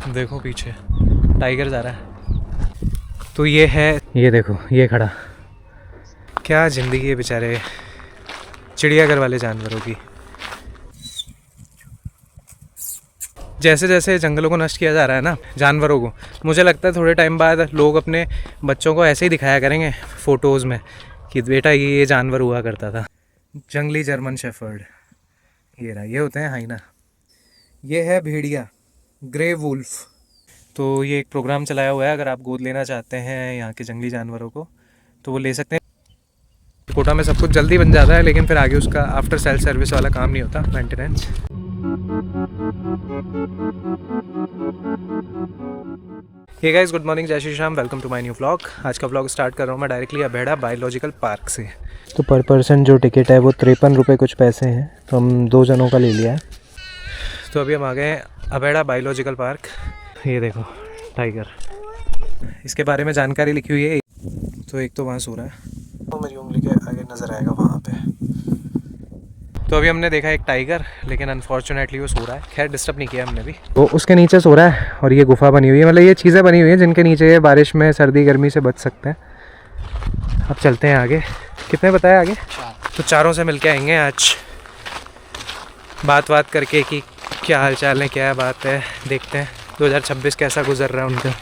देखो पीछे टाइगर जा रहा है। तो ये है, ये देखो ये खड़ा। क्या ज़िंदगी है बेचारे चिड़ियाघर वाले जानवरों की। जैसे जैसे जंगलों को नष्ट किया जा रहा है ना जानवरों को, मुझे लगता है थोड़े टाइम बाद लोग अपने बच्चों को ऐसे ही दिखाया करेंगे फ़ोटोज़ में कि बेटा ये जानवर हुआ करता था। जंगली जर्मन शेफर्ड, ये रहा, ये होते हैं हाइना। ये है भेड़िया, ग्रे वुल्फ। तो ये एक प्रोग्राम चलाया हुआ है, अगर आप गोद लेना चाहते हैं यहाँ के जंगली जानवरों को तो वो ले सकते हैं। कोटा में सब कुछ जल्दी बन जाता है, लेकिन फिर आगे उसका आफ्टर सेल सर्विस वाला काम नहीं होता, maintenance. Hey guys, good morning, जय Shri Ram, welcome to my new vlog. आज का व्लॉग स्टार्ट कर रहा हूँ मैं डायरेक्टली अबेड़ा बायोलॉजिकल पार्क से। तो पर पर्सन जो टिकट है वो 53 रुपये कुछ पैसे हैं, तो हम 2 जनों का ले लिया है। तो अभी हम आ गए हैं अबेड़ा बायोलॉजिकल पार्क। ये देखो टाइगर, इसके बारे में जानकारी लिखी हुई है। तो एक तो वहाँ सो रहा है, वो मेरी उंगली के आगे नज़र आएगा वहाँ पे। तो अभी हमने देखा एक टाइगर, लेकिन अनफॉर्चुनेटली वो सो रहा है। खैर डिस्टर्ब नहीं किया हमने भी। तो उसके नीचे सो रहा है और ये गुफा बनी हुई है, मतलब ये चीज़ें बनी हुई हैं जिनके नीचे ये बारिश में सर्दी गर्मी से बच सकते हैं। अब चलते हैं आगे। कितने बताया आगे? तो चारों से मिलके आएंगे आज, बात करके कि क्या हाल चाल है, क्या बात है। देखते हैं 2026 कैसा गुजर रहा है उनका।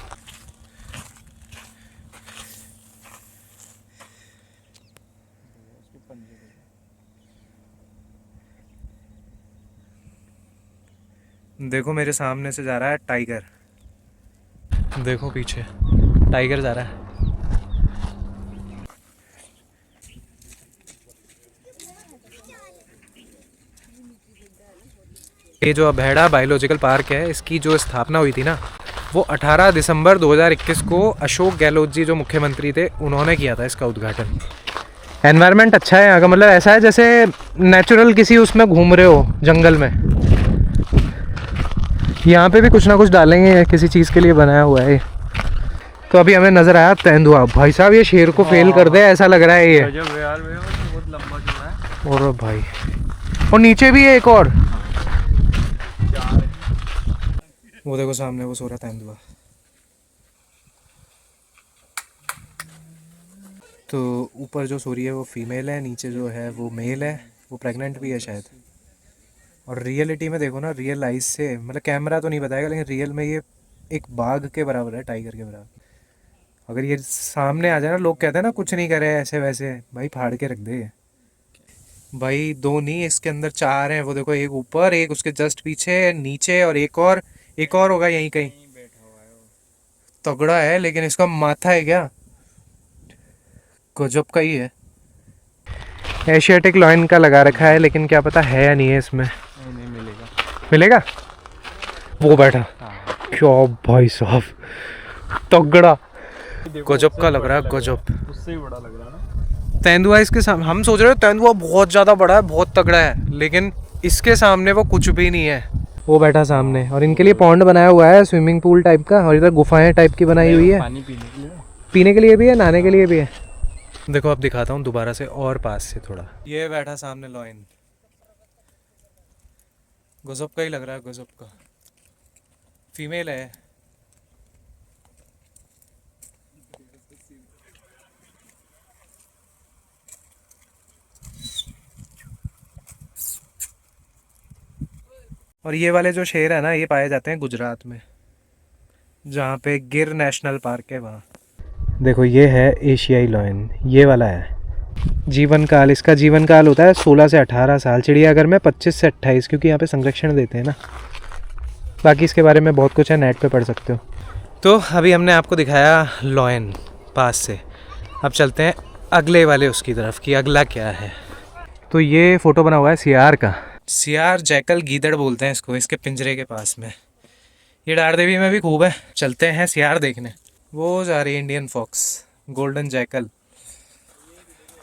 देखो मेरे सामने से जा रहा है टाइगर, देखो पीछे टाइगर जा रहा है। ये जो अबेड़ा बायोलॉजिकल पार्क है, इसकी जो स्थापना हुई थी ना, वो 18 दिसंबर 2021 को अशोक गहलोत जी जो मुख्यमंत्री थे उन्होंने किया था इसका उद्घाटन। एनवायरनमेंट अच्छा है यहाँ का, मतलब ऐसा है जैसे नेचुरल किसी उसमें घूम रहे हो जंगल में। यहाँ पे भी कुछ ना कुछ डालेंगे, किसी चीज़ के लिए बनाया हुआ है। तो अभी हमें नज़र आया तेंदुआ। भाई साहब ये शेर को फेल कर दे ऐसा लग रहा है ये। बहुत लंबा जो है। और भाई, और नीचे भी है एक और, वो देखो सामने वो सो रहा तेंदुआ। तो ऊपर जो सो रही है वो फीमेल है, नीचे जो है वो मेल है, वो प्रेग्नेंट भी है शायद। और रियलिटी में देखो ना, रियल आइज से, मतलब कैमरा तो नहीं बताएगा लेकिन रियल में ये एक बाघ के बराबर है, टाइगर के बराबर। अगर ये सामने आ जाए ना, लोग कहते हैं ना कुछ नहीं करे ऐसे वैसे, भाई फाड़ के रख दे। भाई 2 नहीं, इसके अंदर 4 हैं। वो देखो, एक ऊपर, एक उसके जस्ट पीछे, नीचे, और एक और होगा यहीं कहीं। तगड़ा है, लेकिन इसका माथा है क्या गजब का ही है। एशियाटिक लॉयन का लगा रखा है, लेकिन क्या पता है या नहीं है इसमें। नहीं मिलेगा। वो बैठा, क्या भाई साहब तगड़ा, गजब का लग रहा है, गजब। उससे ही बड़ा लग रहा है ना तेंदुआ इसके सामने। हम सोच रहे हो तेंदुआ बहुत ज़्यादा बड़ा है, बहुत तगड़ा है, लेकिन इसके सामने वो कुछ भी नहीं है। वो बैठा सामने, और इनके लिए पॉन्ड बनाया हुआ है, स्विमिंग पूल टाइप का, और इधर गुफाएं टाइप की बनाई हुई है। पानी पीने के लिए भी है, नहाने के लिए भी है। देखो अब दिखाता हूँ दोबारा से और पास से थोड़ा। ये बैठा सामने लॉयन, गजब का ही लग रहा है, गजब का। फीमेल है। और ये वाले जो शेर है ना, ये पाए जाते हैं गुजरात में, जहाँ पे गिर नेशनल पार्क है वहाँ। देखो ये है एशियाई लॉयन, ये वाला है। जीवन काल, इसका जीवन काल होता है 16 से 18 साल। चिड़ियाघर में 25 से 28, क्योंकि यहाँ पे संरक्षण देते हैं ना। बाकी इसके बारे में बहुत कुछ है, नेट पे पढ़ सकते हो। तो अभी हमने आपको दिखाया लॉयन पास से, अब चलते हैं अगले वाले उसकी तरफ कि अगला क्या है। तो ये फ़ोटो बना हुआ है सियार का। सियार, जैकल, गीदड़ बोलते हैं इसको, इसके पिंजरे के पास में। ये डार देवी में भी खूब है। चलते हैं सियार देखने। वो जा रही है इंडियन फॉक्स, गोल्डन जैकल,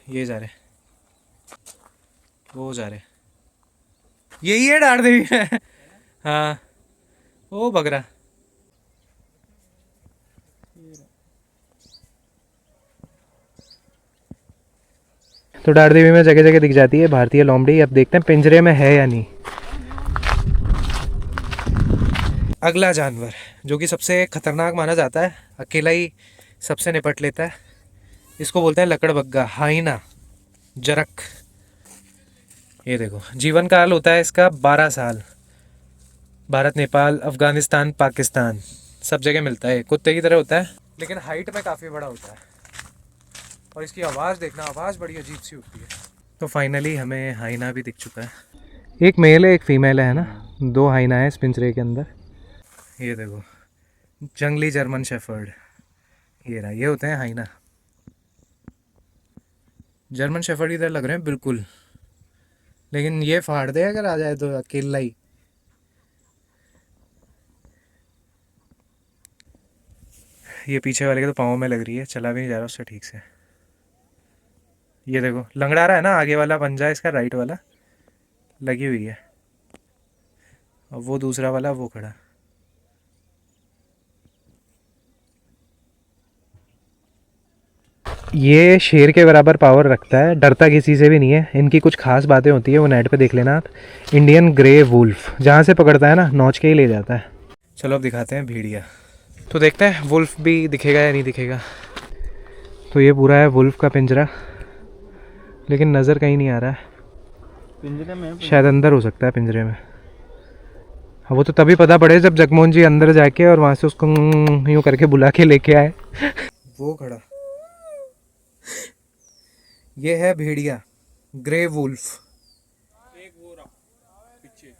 ये जा रहे, वो जा रहे, यही है डार देवी में। हाँ वो बगरा। तो डार देवी में जगह जगह दिख जाती है भारतीय लोमड़ी। अब देखते हैं पिंजरे में है या नहीं। अगला जानवर जो कि सबसे खतरनाक माना जाता है, अकेला ही सबसे निपट लेता है। इसको बोलते हैं लकड़बग्गा, हाइना, जरक। ये देखो, जीवन काल होता है इसका 12 साल। भारत, नेपाल, अफगानिस्तान, पाकिस्तान सब जगह मिलता है। कुत्ते की तरह होता है लेकिन हाइट में काफ़ी बड़ा होता है। और इसकी आवाज़ देखना, आवाज़ बड़ी अजीब सी होती है। तो फाइनली हमें हाइना भी दिख चुका है। एक मेल है एक फीमेल है ना, 2 हाइना है इस पिंजरे के अंदर। ये देखो, जंगली जर्मन शेफर्ड, ये रहा, ये होते हैं हाइना। जर्मन शेफर्ड की तरह लग रहे हैं बिल्कुल, लेकिन ये फाड़ दे अगर आ जाए तो अकेला ही। ये पीछे वाले के तो पाँव में लग रही है, चला भी नहीं जा रहा उससे ठीक से। ये देखो, लंगड़ा रहा है ना, आगे वाला पंजा इसका राइट वाला लगी हुई है, और वो दूसरा वाला वो खड़ा। ये शेर के बराबर पावर रखता है, डरता किसी से भी नहीं है। इनकी कुछ खास बातें होती है, वो नेट पे देख लेना आप। इंडियन ग्रे वुल्फ, जहाँ से पकड़ता है ना नौच के ही ले जाता है। चलो अब दिखाते हैं भेड़िया। तो देखते हैं वुल्फ भी दिखेगा या नहीं दिखेगा। तो ये पूरा है वुल्फ का पिंजरा, लेकिन नज़र कहीं नहीं आ रहा है पिंजरे में। शायद अंदर हो सकता है पिंजरे में। हाँ, वो तो तभी पता पड़े जब जगमोहन जी अंदर जाके और वहाँ से उसको यूँ करके बुला के लेके आए। वो खड़ा, ये है भेड़िया, ग्रे वुल्फ। एक वो रहा पीछे,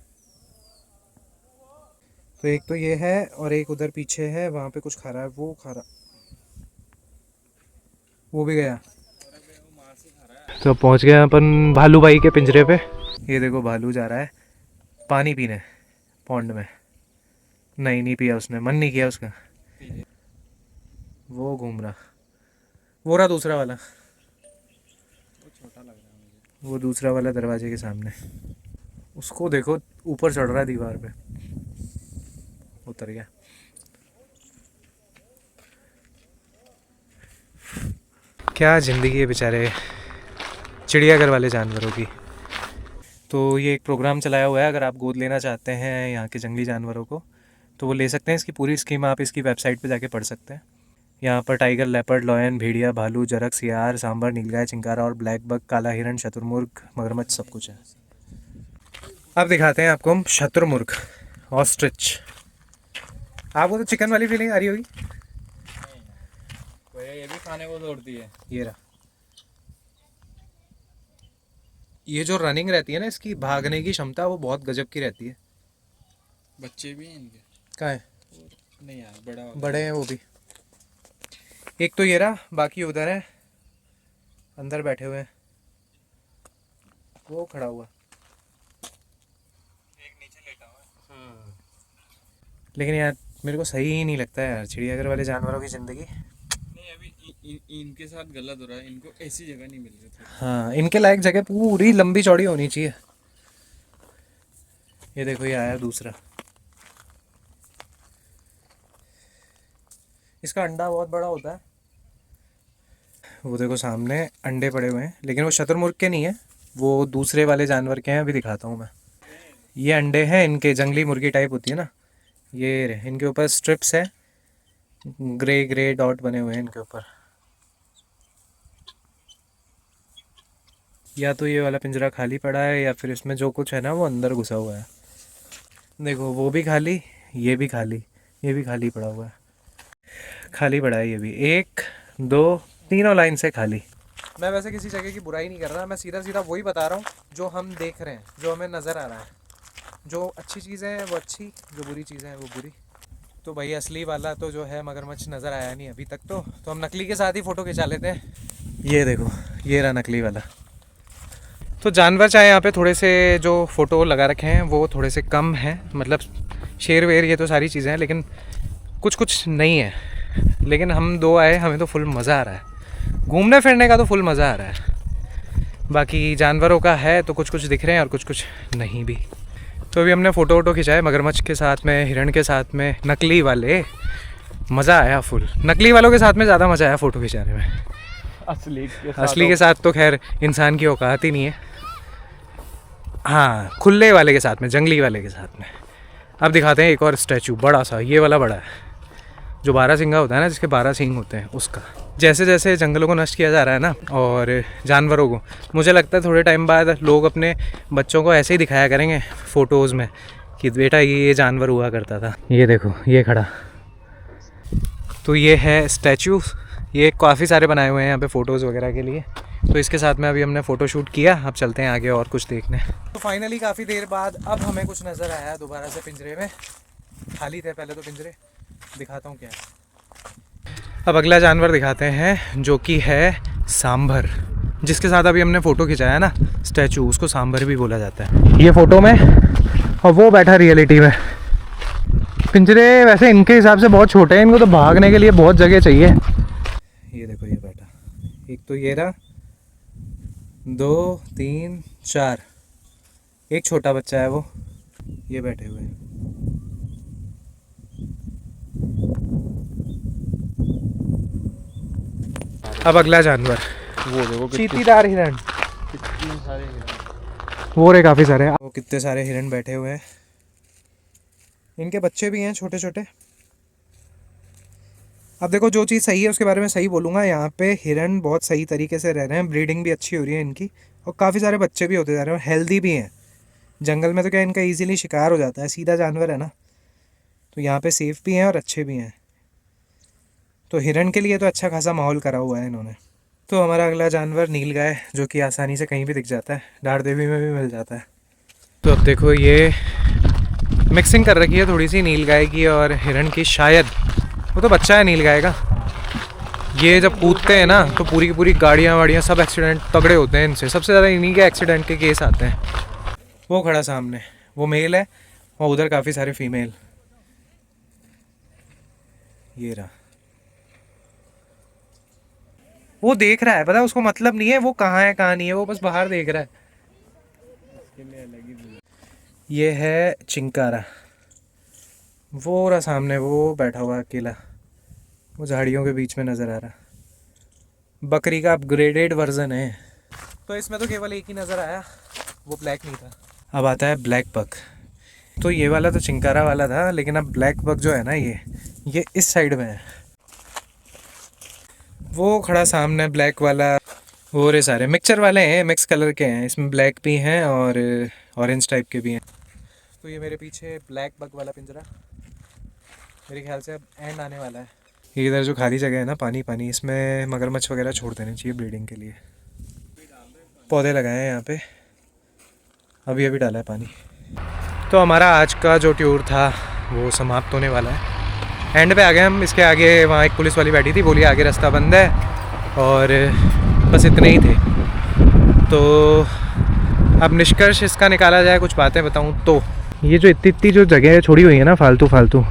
तो एक तो ये है और एक उधर पीछे है, वहाँ पे कुछ खा रहा है, वो खा रहा, वो भी गया। तो पहुँच गए अपन भालू भाई के पिंजरे पे। ये देखो, भालू जा रहा है पानी पीने पॉन्ड में। नहीं पिया उसने, मन नहीं किया उसका। वो घूम रहा, वो रहा दूसरा वाला, वो दूसरा वाला दरवाजे के सामने। उसको देखो, ऊपर चढ़ रहा है दीवार पे, उतर गया। क्या ज़िंदगी है बेचारे चिड़ियाघर वाले जानवरों की। तो ये एक प्रोग्राम चलाया हुआ है, अगर आप गोद लेना चाहते हैं यहाँ के जंगली जानवरों को तो वो ले सकते हैं। इसकी पूरी स्कीम आप इसकी वेबसाइट पे जाके पढ़ सकते हैं। यहाँ पर टाइगर, लेपर्ड, लॉयन, भेड़िया, भालू, जरक, सियार, सांबर, नीलगाय, चिंकारा और ब्लैक बग, काला हिरण, शतुरमुर्ग, मगरमच्छ सब कुछ है। अब दिखाते हैं आपको हम शतुरमुर्ग, ऑस्ट्रिच। आपको तो चिकन वाली फीलिंग आ रही होगी। ये भी खाने को दौड़ती है। ये रहा, ये जो रनिंग रहती है ना, इसकी भागने की क्षमता वो बहुत गजब की रहती है। बच्चे भी हैं इनके। कहाँ है? नहीं यार, बड़े हैं वो भी। एक तो ये रहा, बाकी उधर है, अंदर बैठे हुए हैं, वो खड़ा हुआ, एक नीचे लेटा हुआ है। लेकिन यार मेरे को सही ही नहीं लगता है यार चिड़ियाघर वाले जानवरों की ज़िंदगी। नहीं, अभी इनके साथ गलत हो रहा है, इनको ऐसी जगह नहीं मिल रही थी। हाँ, इनके लायक जगह पूरी लंबी चौड़ी होनी चाहिए। ये देखो, ये आया दूसरा, इसका अंडा बहुत बड़ा होता है। वो देखो सामने अंडे पड़े हुए हैं, लेकिन वो शतुरमुर्ग के नहीं है, वो दूसरे वाले जानवर के हैं। अभी दिखाता हूँ मैं। ये अंडे हैं इनके, जंगली मुर्गी टाइप होती है ना, ये इनके ऊपर स्ट्रिप्स है, ग्रे ग्रे डॉट बने हुए हैं इनके ऊपर। या तो ये वाला पिंजरा खाली पड़ा है या फिर इसमें जो कुछ है ना वो अंदर घुसा हुआ है। देखो, वो भी खाली, ये भी खाली, ये भी खाली पड़ा हुआ है, खाली पड़ा है ये भी। 1 2 तीनों लाइन से खाली। मैं वैसे किसी जगह की बुराई नहीं कर रहा, मैं सीधा सीधा वही बता रहा हूँ जो हम देख रहे हैं, जो हमें नज़र आ रहा है। जो अच्छी चीज़ें हैं वो अच्छी, जो बुरी चीज़ें हैं वो बुरी। तो भाई असली वाला तो जो है मगरमच्छ नज़र आया नहीं अभी तक, तो हम नकली के साथ ही फ़ोटो खिंचा लेते हैं। ये देखो, ये रहा नकली वाला। तो जानवर चाहे यहाँ पे थोड़े से जो फ़ोटो लगा रखे हैं वो थोड़े से कम हैं, मतलब शेर वेर ये तो सारी चीज़ें हैं, लेकिन कुछ कुछ नहीं है। लेकिन हम 2 आए, हमें तो फुल मज़ा आ रहा है, घूमने फिरने का तो फुल मज़ा आ रहा है। बाकी जानवरों का है तो कुछ कुछ दिख रहे हैं और कुछ कुछ नहीं भी। तो अभी हमने फ़ोटो वोटो खिंचाए मगरमच्छ के साथ में, हिरण के साथ में, नकली वाले। मज़ा आया फुल। नकली वालों के साथ में ज़्यादा मज़ा आया फ़ोटो खिंचाने में। असली के साथ तो खैर इंसान की औकात ही नहीं है। हाँ, खुले वाले के साथ में, जंगली वाले के साथ में अब दिखाते हैं एक और स्टैचू, बड़ा सा, ये वाला बड़ा है, जो 12 सिंगा होता है ना, जिसके 12 सींग होते हैं, उसका। जैसे जैसे जंगलों को नष्ट किया जा रहा है ना, और जानवरों को, मुझे लगता है थोड़े टाइम बाद लोग अपने बच्चों को ऐसे ही दिखाया करेंगे फ़ोटोज़ में कि बेटा ये जानवर हुआ करता था। ये देखो, ये खड़ा। तो ये है स्टैचू, ये काफ़ी सारे बनाए हुए हैं यहाँ पे फ़ोटोज़ वगैरह के लिए। तो इसके साथ में अभी हमने फ़ोटो शूट किया, अब चलते हैं आगे और कुछ देखने। तो फाइनली काफ़ी देर बाद अब हमें कुछ नज़र आया दोबारा से पिंजरे में। खाली थे पहले तो पिंजरे, दिखाता हूँ क्या है। अब अगला जानवर दिखाते हैं, जो कि है सांभर, जिसके साथ अभी हमने फ़ोटो खिंचाया ना स्टैचू, उसको सांभर भी बोला जाता है। ये फ़ोटो में और वो बैठा रियलिटी में। पिंजरे वैसे इनके हिसाब से बहुत छोटे हैं, इनको तो भागने के लिए बहुत जगह चाहिए। ये देखो, ये बैठा, एक तो ये रहा, 2 3 4, एक छोटा बच्चा है वो, ये बैठे हुए हैं। अब अगला जानवर, वो देखो चीतीदार हिरण, कितने सारे हिरण। वो रहे काफ़ी सारे, वो कितने सारे हिरण बैठे हुए हैं। इनके बच्चे भी हैं छोटे छोटे। अब देखो, जो चीज़ सही है उसके बारे में सही बोलूँगा। यहाँ पे हिरण बहुत सही तरीके से रह रहे हैं, ब्रीडिंग भी अच्छी हो रही है इनकी, और काफ़ी सारे बच्चे भी होते जा रहे हैं, और हेल्दी भी हैं। जंगल में तो क्या इनका ईजिली शिकार हो जाता है, सीधा जानवर है ना, तो यहाँ पे सेफ़ भी हैं और अच्छे भी हैं। तो हिरण के लिए तो अच्छा खासा माहौल करा हुआ है इन्होंने। तो हमारा अगला जानवर नीलगाय, जो कि आसानी से कहीं भी दिख जाता है, डार देवी में भी मिल जाता है। तो अब देखो, ये मिक्सिंग कर रखी है थोड़ी सी नीलगाय की और हिरण की, शायद वो तो बच्चा है नीलगाय का। ये जब कूदते हैं ना तो पूरी की पूरी गाड़ियाँ वाड़ियाँ सब एक्सीडेंट तगड़े होते हैं इनसे, सबसे ज़्यादा इन्हीं के एक्सीडेंट के केस आते हैं। वो खड़ा सामने, वो मेल है, और उधर काफ़ी सारे फीमेल। ये रहा, वो देख रहा है, पता है उसको मतलब नहीं है वो कहाँ है कहाँ नहीं है, वो बस बाहर देख रहा है। ये है चिंकारा, वो रहा सामने, वो बैठा हुआ अकेला, वो झाड़ियों के बीच में नज़र आ रहा। बकरी का अपग्रेडेड वर्जन है। तो इसमें तो केवल एक ही नज़र आया, वो ब्लैक नहीं था। अब आता है ब्लैक बक। तो ये वाला तो चिंकारा वाला था, लेकिन अब ब्लैक बक जो है ना, ये इस साइड में है। वो खड़ा सामने ब्लैक वाला, वो रे सारे मिक्सचर वाले हैं, मिक्स कलर के हैं, इसमें ब्लैक भी हैं और ऑरेंज टाइप के भी हैं। तो ये मेरे पीछे ब्लैक बक वाला पिंजरा, मेरे ख्याल से अब एंड आने वाला है। ये इधर जो खाली जगह है ना, पानी पानी, इसमें मगरमच्छ वगैरह छोड़ देने चाहिए ब्रीडिंग के लिए। पौधे लगाए हैं यहाँ पे, अभी अभी डाला है पानी। तो हमारा आज का जो टूर था वो समाप्त होने वाला है, एंड पे आ गए हम। इसके आगे वहाँ एक पुलिस वाली बैठी थी, बोली आगे रास्ता बंद है, और बस इतने ही थे। तो अब निष्कर्ष इसका निकाला जाए, कुछ बातें बताऊँ तो, ये जो इतनी जो जगह छोड़ी हुई है ना फालतू,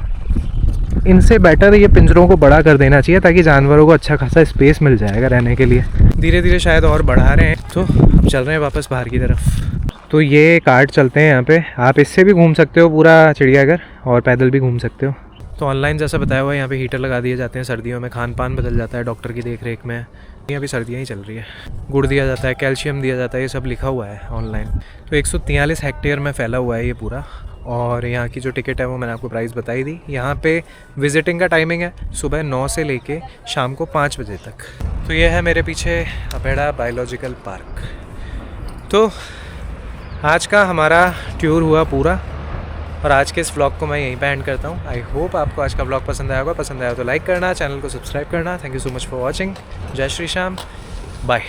इनसे बेटर ये पिंजरों को बड़ा कर देना चाहिए, ताकि जानवरों को अच्छा खासा स्पेस मिल जाएगा रहने के लिए। धीरे धीरे शायद और बढ़ा रहे हैं। तो अब चल रहे हैं वापस बाहर की तरफ। तो ये कार्ड चलते हैं यहाँ पे, आप इससे भी घूम सकते हो पूरा चिड़ियाघर, और पैदल भी घूम सकते हो। तो ऑनलाइन जैसा बताया हुआ है, यहाँ पे हीटर लगा दिए जाते हैं सर्दियों में, खान पान बदल जाता है डॉक्टर की देख रेख में। यहाँ भी सर्दियाँ ही चल रही है, गुड़ दिया जाता है, कैल्शियम दिया जाता है, ये सब लिखा हुआ है ऑनलाइन। तो 143 हेक्टेयर में फैला हुआ है ये पूरा, और यहाँ की जो टिकट है वो मैंने आपको प्राइस बताई दी। यहाँ पे विजिटिंग का टाइमिंग है सुबह 9 से लेके शाम को 5 बजे तक। तो ये है मेरे पीछे अबेड़ा बायोलॉजिकल पार्क। तो आज का हमारा टूर हुआ पूरा, और आज के इस व्लॉग को मैं यहीं पे एंड करता हूँ। आई होप आपको आज का व्लॉग पसंद आया होगा। पसंद आया तो लाइक करना, चैनल को सब्सक्राइब करना। Thank you so much for watching. जय श्री श्याम, बाय।